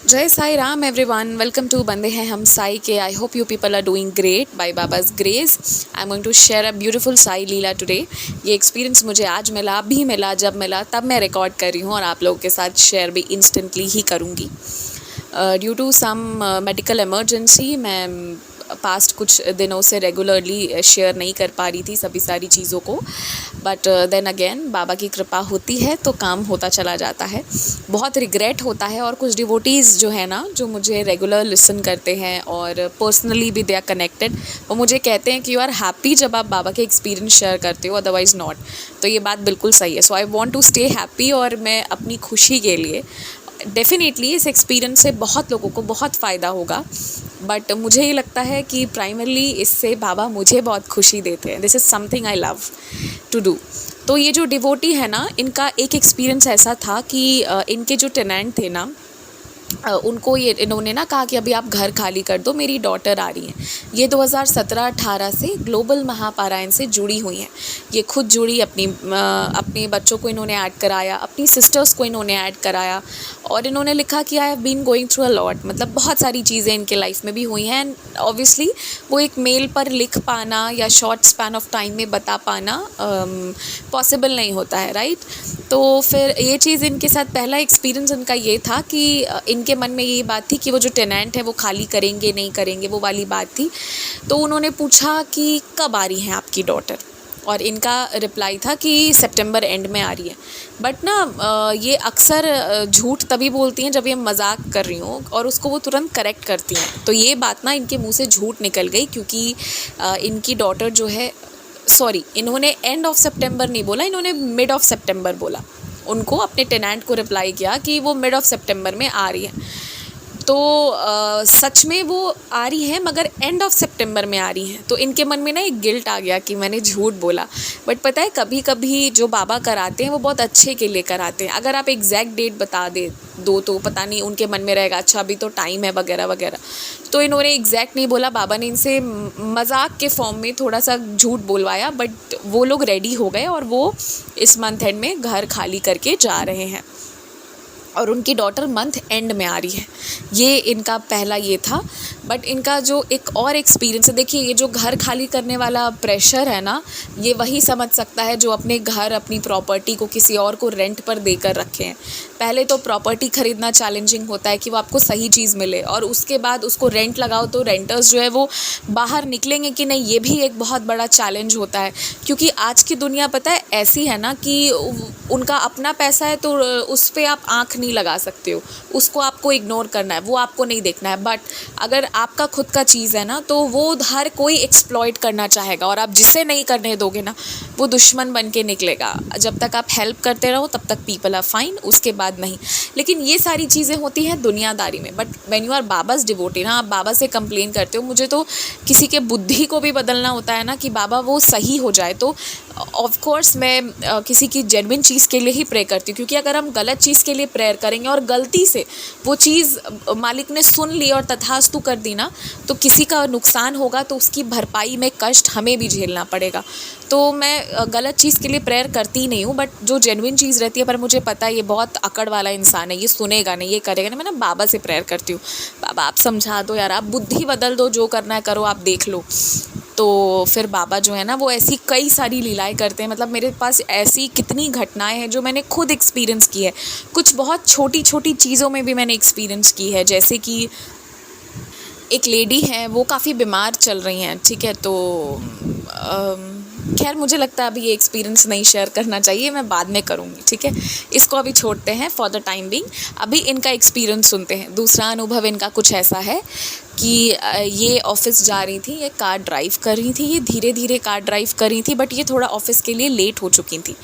जय Sai Ram everyone, welcome to बंदे हैं हम साई के. I hope you people are doing great by Baba's grace. I am going to share a beautiful Sai लीला today. ये एक्सपीरियंस मुझे आज मिला, अभी मिला, जब मिला तब मैं रिकॉर्ड कर रही हूँ और आप लोगों के साथ शेयर भी इंस्टेंटली ही करूँगी. Due to some medical emergency मैं पास्ट कुछ दिनों से रेगुलरली शेयर नहीं कर पा रही थी सभी सारी चीज़ों को. बट देन अगेन बाबा की कृपा होती है तो काम होता चला जाता है. बहुत रिग्रेट होता है और कुछ डिवोटीज़ जो है ना, जो मुझे रेगुलर लिसन करते हैं और पर्सनली भी दे आर कनेक्टेड, वो मुझे कहते हैं कि यू आर हैप्पी जब आप बाबा के एक्सपीरियंस शेयर करते हो, अदरवाइज़ नॉट. तो ये बात बिल्कुल सही है. So I want to stay happy और मैं अपनी खुशी के लिए डेफिनेटली इस एक्सपीरियंस से बहुत लोगों को बहुत फ़ायदा होगा. बट मुझे ये लगता है कि प्राइमरली इससे बाबा मुझे बहुत खुशी देते हैं. This is something I love to do. तो ये जो डिवोटी है ना, इनका एक एक्सपीरियंस ऐसा था कि इनके जो टेनेंट थे ना, उनको ये इन्होंने ना कहा कि अभी आप घर खाली कर दो, मेरी डॉटर आ रही हैं. ये 2017-18 से ग्लोबल महापारायण से जुड़ी हुई हैं. ये खुद जुड़ी, अपने बच्चों को इन्होंने ऐड कराया, अपनी सिस्टर्स को इन्होंने ऐड कराया और इन्होंने लिखा कि I have been going through a lot. मतलब बहुत सारी चीज़ें इनके लाइफ में भी हुई हैं. एंड ऑब्वियसली वो एक मेल पर लिख पाना या शॉर्ट स्पैन ऑफ टाइम में बता पाना पॉसिबल नहीं होता है, राइट. तो फिर ये चीज़ इनके साथ पहला एक्सपीरियंस इनका ये था कि इनके मन में ये बात थी कि वो जो टेनेंट है वो खाली करेंगे नहीं करेंगे, वो वाली बात थी. तो उन्होंने पूछा कि कब आ रही हैं आपकी डॉटर, और इनका रिप्लाई था कि सितंबर एंड में आ रही है. बट ना ये अक्सर झूठ तभी बोलती हैं जब ये मजाक कर रही हूँ और उसको वो तुरंत करेक्ट करती हैं. तो ये बात ना इनके मुंह से झूठ निकल गई, क्योंकि इनकी डॉटर जो है, सॉरी, इन्होंने एंड ऑफ सितंबर नहीं बोला, इन्होंने मिड ऑफ सितंबर बोला. उनको अपने टेनेंट को रिप्लाई किया कि वो मिड ऑफ सितंबर में आ रही है. तो सच में वो आ रही है मगर एंड ऑफ सितंबर में आ रही हैं. तो इनके मन में ना एक गिल्ट आ गया कि मैंने झूठ बोला. बट पता है, कभी कभी जो बाबा कराते हैं वो बहुत अच्छे के लिए कराते हैं. अगर आप एग्जैक्ट डेट बता दो तो पता नहीं उनके मन में रहेगा अच्छा अभी तो टाइम है वगैरह वगैरह. तो इन्होंने एग्जैक्ट नहीं बोला. बाबा ने इनसे मजाक के फॉर्म में थोड़ा सा झूठ बोलवाया. बट वो लोग रेडी हो गए और वो इस मंथ एंड में घर खाली करके जा रहे हैं और उनकी डॉटर मंथ एंड में आ रही है. ये इनका पहला ये था. बट इनका जो एक और एक्सपीरियंस है, देखिए ये जो घर खाली करने वाला प्रेशर है ना, ये वही समझ सकता है जो अपने घर, अपनी प्रॉपर्टी को किसी और को रेंट पर देकर रखे हैं. पहले तो प्रॉपर्टी ख़रीदना चैलेंजिंग होता है कि वो आपको सही चीज़ मिले, और उसके बाद उसको रेंट लगाओ तो रेंटर्स जो है वो बाहर निकलेंगे कि नहीं, ये भी एक बहुत बड़ा चैलेंज होता है. क्योंकि आज की दुनिया पता है ऐसी है ना कि उनका अपना पैसा है तो उस पर आप आँख नहीं लगा सकते हो, उसको आपको इग्नोर करना है, वो आपको नहीं देखना है. बट अगर आपका खुद का चीज़ है ना, तो वो हर कोई एक्सप्लॉइट करना चाहेगा, और आप जिसे नहीं करने दोगे ना वो दुश्मन बन के निकलेगा. जब तक आप हेल्प करते रहो तब तक पीपल आर फाइन, उसके बाद नहीं. लेकिन ये सारी चीज़ें होती हैं दुनियादारी में. But when you are Baba's devotee ना, आप बाबा से कंप्लेन करते हो, मुझे तो किसी के बुद्धि को भी बदलना होता है ना कि बाबा वो सही हो जाए. तो ऑफ कोर्स मैं किसी की जेन्युइन चीज़ के लिए ही प्रे करती हूँ. क्योंकि अगर हम गलत चीज़ के लिए प्रेयर करेंगे और गलती से वो चीज़ मालिक ने सुन ली और तथास्तु कर दी ना, तो किसी का नुकसान होगा तो उसकी भरपाई में कष्ट हमें भी झेलना पड़ेगा. तो मैं गलत चीज़ के लिए प्रेयर करती ही नहीं हूँ. बट जो जेन्युइन चीज़ रहती है, पर मुझे पता है ये बहुत अकड़ वाला इंसान है, ये सुनेगा नहीं, ये करेगा नहीं, मैं ना बाबा से प्रेयर करती हूँ, बाबा आप समझा दो यार, आप बुद्धि बदल दो, जो करना है करो, आप देख लो. तो फिर बाबा जो है ना वो ऐसी कई सारी लीलाएं करते हैं. मतलब मेरे पास ऐसी कितनी घटनाएं हैं जो मैंने खुद एक्सपीरियंस की है. कुछ बहुत छोटी छोटी चीज़ों में भी मैंने एक्सपीरियंस की है. जैसे कि एक लेडी है, वो काफ़ी बीमार चल रही हैं, ठीक है. तो खैर मुझे लगता है अभी ये एक्सपीरियंस नहीं शेयर करना चाहिए, मैं बाद में करूँगी, ठीक है. इसको अभी छोड़ते हैं फॉर द टाइम बिंग. अभी इनका एक्सपीरियंस सुनते हैं. दूसरा अनुभव इनका कुछ ऐसा है कि ये ऑफिस जा रही थी, ये कार ड्राइव कर रही थी, ये धीरे धीरे कार ड्राइव कर रही थी, बट ये थोड़ा ऑफिस के लिए लेट हो चुकी थी.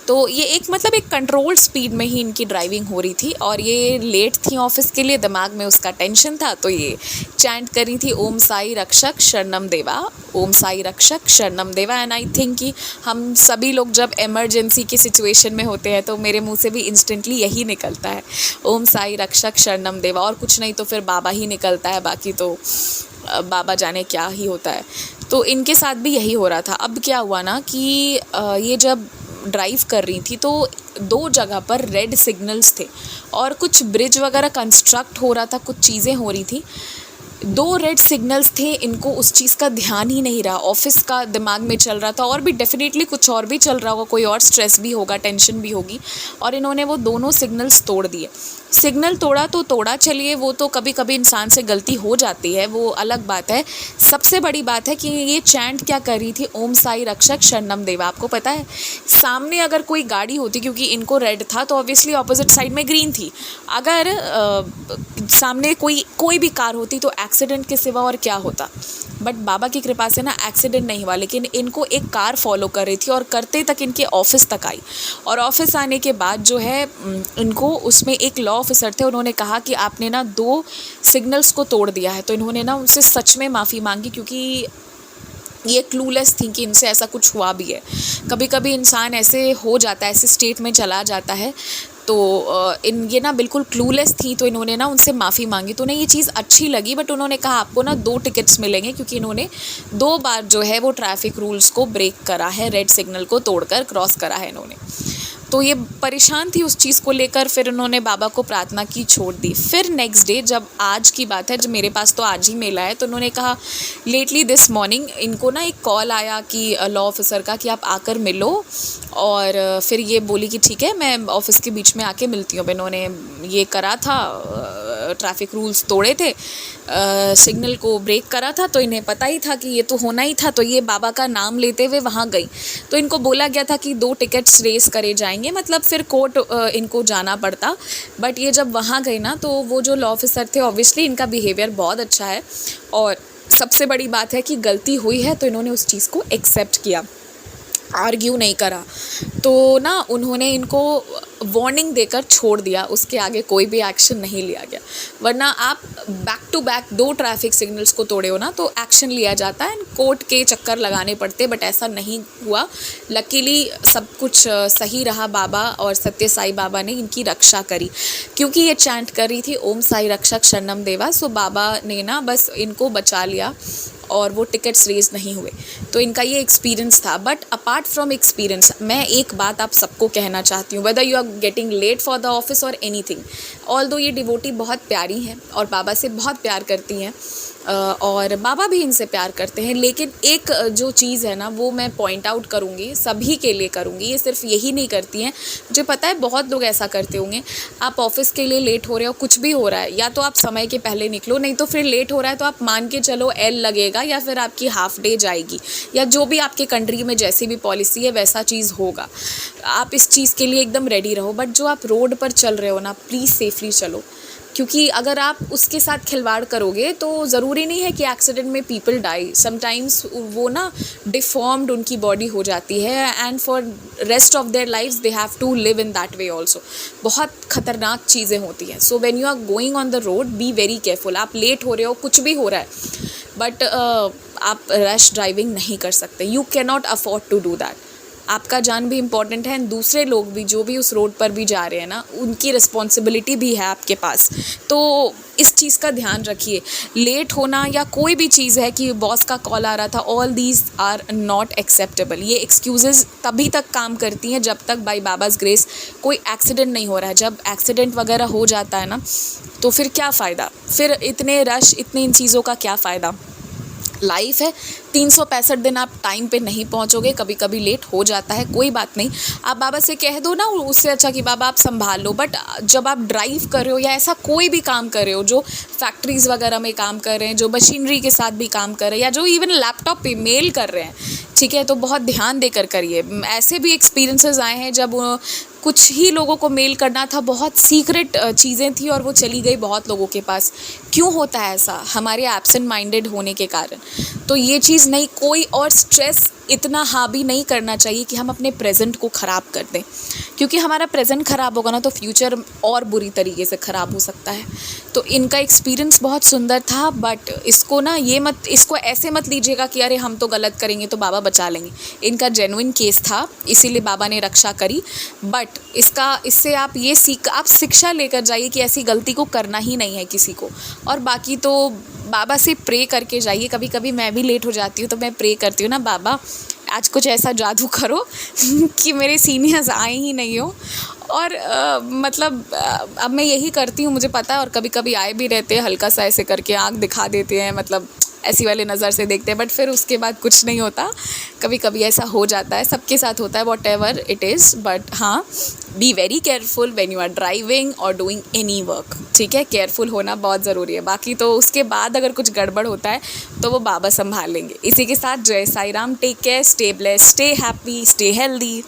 तो ये एक कंट्रोल स्पीड में ही इनकी ड्राइविंग हो रही थी और ये लेट थी ऑफिस के लिए. दिमाग में उसका टेंशन था, तो ये चैंट कर रही थी, ओम साई रक्षक शरणम देवा, ओम साई रक्षक शरणम देवा. एंड आई थिंक कि हम सभी लोग जब इमरजेंसी की सिचुएशन में होते हैं तो मेरे मुंह से भी इंस्टेंटली यही निकलता है, ओम साई रक्षक शरणम देवा. और कुछ नहीं तो फिर बाबा ही निकलता है, बाकी तो बाबा जाने क्या ही होता है. तो इनके साथ भी यही हो रहा था. अब क्या हुआ ना कि ये जब ड्राइव कर रही थी तो 2 जगह पर रेड सिग्नल्स थे और कुछ ब्रिज वगैरह कंस्ट्रक्ट हो रहा था, कुछ चीज़ें हो रही थी। 2 रेड सिग्नल्स थे, इनको उस चीज़ का ध्यान ही नहीं रहा, ऑफिस का दिमाग में चल रहा था और भी डेफिनेटली कुछ और भी चल रहा होगा, कोई और स्ट्रेस भी होगा, टेंशन भी होगी, और इन्होंने वो दोनों सिग्नल्स तोड़ दिए। सिग्नल तोड़ा तो तोड़ा, चलिए वो तो कभी कभी इंसान से गलती हो जाती है, वो अलग बात है। सबसे बड़ी बात है कि ये चैंट क्या कर रही थी, ओम साई रक्षक शरणम देवा। आपको पता है सामने अगर कोई गाड़ी होती, क्योंकि इनको रेड था तो ऑब्वियसली ऑपोजिट साइड में ग्रीन थी, अगर सामने कोई भी कार होती तो एक्सीडेंट के सिवा और क्या होता। बट बाबा की कृपा से ना एक्सीडेंट नहीं हुआ, लेकिन इनको एक कार फॉलो कर रही थी और करते तक इनके ऑफिस तक आई। और ऑफिस आने के बाद जो है इनको उसमें एक लॉ ऑफिसर थे, उन्होंने कहा कि आपने ना 2 सिग्नल्स को तोड़ दिया है। तो इन्होंने ना उनसे सच में माफ़ी मांगी, क्योंकि ये क्लूलेस थी कि इनसे ऐसा कुछ हुआ भी है। कभी कभी इंसान ऐसे हो जाता है, ऐसे स्टेट में चला जाता है, तो ये ना बिल्कुल क्लूलेस थी, तो इन्होंने ना उनसे माफ़ी मांगी। तो उन्हें ये चीज़ अच्छी लगी, बट उन्होंने कहा आपको ना 2 टिकट्स मिलेंगे, क्योंकि इन्होंने 2 बार जो है वो ट्रैफिक रूल्स को ब्रेक करा है, रेड सिग्नल को तोड़कर क्रॉस करा है इन्होंने। तो ये परेशान थी उस चीज़ को लेकर, फिर उन्होंने बाबा को प्रार्थना की, छोड़ दी। फिर नेक्स्ट डे, जब आज की बात है, जब मेरे पास तो आज ही मेल आया, तो उन्होंने कहा लेटली दिस मॉर्निंग इनको ना एक कॉल आया कि लॉ ऑफिसर का कि आप आकर मिलो, और फिर ये बोली कि ठीक है मैं ऑफिस के बीच में आके मिलती हूँ। इन्होंने ये करा था, ट्रैफिक रूल्स तोड़े थे, सिग्नल को ब्रेक करा था, तो इन्हें पता ही था कि ये तो होना ही था, तो ये बाबा का नाम लेते हुए वहाँ गई। तो इनको बोला गया था कि 2 टिकट्स रेस करे जाएंगे, मतलब फिर कोर्ट इनको जाना पड़ता। बट ये जब वहाँ गई ना, तो वो जो लॉ ऑफिसर थे, ऑब्वियसली इनका बिहेवियर बहुत अच्छा है, और सबसे बड़ी बात है कि गलती हुई है तो इन्होंने उस चीज़ को एक्सेप्ट किया, आर्ग्यू नहीं करा। तो ना उन्होंने इनको वार्निंग देकर छोड़ दिया, उसके आगे कोई भी एक्शन नहीं लिया गया। वरना आप back to back 2 traffic signals को तोड़े हो ना, तो एक्शन लिया जाता है, कोर्ट के चक्कर लगाने पड़ते, बट ऐसा नहीं हुआ। लकीली सब कुछ सही रहा, बाबा और सत्य साई बाबा ने इनकी रक्षा करी, क्योंकि ये चैंट कर रही थी ओम साई रक्षक शरणम देवा। सो बाबा ने ना बस इनको बचा लिया और वो टिकट्स रेज नहीं हुए। तो इनका ये एक्सपीरियंस था। बट अपार्ट फ्रॉम एक्सपीरियंस, मैं एक बात आप सबको कहना चाहती हूँ, whether you are getting late for the office और एनीथिंग, ऑल्दो ये डिवोटी बहुत प्यारी हैं और बाबा से बहुत प्यार करती हैं, और बाबा भी इनसे प्यार करते हैं, लेकिन एक जो चीज़ है ना, वो मैं पॉइंट आउट करूँगी, सभी के लिए करूँगी, ये सिर्फ यही नहीं करती हैं, मुझे पता है बहुत लोग ऐसा करते होंगे। आप ऑफिस के लिए लेट हो रहे हो, कुछ भी हो रहा है, या तो आप समय के पहले निकलो, नहीं तो फिर लेट हो रहा है तो आप मान के चलो एल लगेगा, या फिर आपकी हाफ डे जाएगी, या जो भी आपके कंट्री में जैसी भी पॉलिसी है वैसा चीज़ होगा। आप इस चीज़ के लिए एकदम रेडी रहो। बट जो आप रोड पर चल रहे हो ना, प्लीज़ सेफली चलो, क्योंकि अगर आप उसके साथ खिलवाड़ करोगे तो ज़रूरी नहीं है कि एक्सीडेंट में पीपल डाई, समटाइम्स वो ना डिफॉर्म्ड उनकी बॉडी हो जाती है, and for rest of their lifes they have to live in that way also. बहुत ख़तरनाक चीज़ें होती हैं। So when you are going on the road, be very careful. आप लेट हो रहे हो, कुछ भी हो रहा है, बट आप रैश ड्राइविंग नहीं कर सकते। You can not afford to do that. आपका जान भी इम्पॉर्टेंट है, दूसरे लोग भी जो भी उस रोड पर भी जा रहे हैं ना, उनकी रिस्पॉन्सिबिलिटी भी है आपके पास। तो इस चीज़ का ध्यान रखिए। लेट होना या कोई भी चीज़ है कि बॉस का कॉल आ रहा था, all these are not acceptable. ये एक्सक्यूज़ेज़ तभी तक काम करती हैं जब तक बाय बाबाज़ ग्रेस कोई एक्सीडेंट नहीं हो रहा है। जब एक्सीडेंट वगैरह हो जाता है ना, तो फिर क्या फ़ायदा, फिर इतने रश, इतनी इन चीज़ों का क्या फ़ायदा। लाइफ है, 365 दिन आप टाइम पे नहीं पहुंचोगे, कभी कभी लेट हो जाता है, कोई बात नहीं। आप बाबा से कह दो ना, उससे अच्छा कि बाबा आप संभाल लो। बट जब आप ड्राइव कर रहे हो या ऐसा कोई भी काम कर रहे हो, जो फैक्ट्रीज़ वगैरह में काम कर रहे हैं, जो मशीनरी के साथ भी काम कर रहे हैं, या जो इवन लैपटॉप पे मेल कर रहे हैं, ठीक है, तो बहुत ध्यान देकर करिए। ऐसे भी एक्सपीरियंसेस आए हैं जब कुछ ही लोगों को मेल करना था, बहुत सीक्रेट चीज़ें थी और वो चली गई बहुत लोगों के पास। क्यों होता है ऐसा? हमारे एब्सेंट माइंडेड होने के कारण। तो ये चीज़ नहीं, कोई और स्ट्रेस इतना हावी नहीं करना चाहिए कि हम अपने प्रेजेंट को ख़राब कर दें, क्योंकि हमारा प्रेजेंट ख़राब होगा ना तो फ्यूचर और बुरी तरीके से ख़राब हो सकता है। तो इनका एक्सपीरियंस बहुत सुंदर था, बट इसको ना इसको ऐसे मत लीजिएगा कि अरे हम तो गलत करेंगे तो बाबा बचा लेंगे। इनका जेन्युइन केस था, इसीलिए बाबा ने रक्षा करी। बट इससे आप आप शिक्षा लेकर जाइए कि ऐसी गलती को करना ही नहीं है किसी को। और बाकी तो बाबा से प्रे करके जाइए। कभी कभी मैं भी लेट हो जाती हूँ तो मैं प्रे करती हूँ ना, बाबा आज कुछ ऐसा जादू करो कि मेरे सीनियर्स आए ही नहीं हो और मतलब अब मैं यही करती हूँ, मुझे पता है। और कभी कभी आए भी रहते हैं, हल्का सा ऐसे करके आँख दिखा देते हैं, मतलब ऐसी वाली नज़र से देखते हैं, बट फिर उसके बाद कुछ नहीं होता। कभी कभी ऐसा हो जाता है, सबके साथ होता है, whatever it is. But हाँ, be very careful when you are driving और डूइंग एनी वर्क, ठीक है। केयरफुल होना बहुत ज़रूरी है। बाकी तो उसके बाद अगर कुछ गड़बड़ होता है तो वो बाबा संभाल लेंगे। इसी के साथ Jai Sai Ram, take care, stay blessed, stay happy, stay healthy.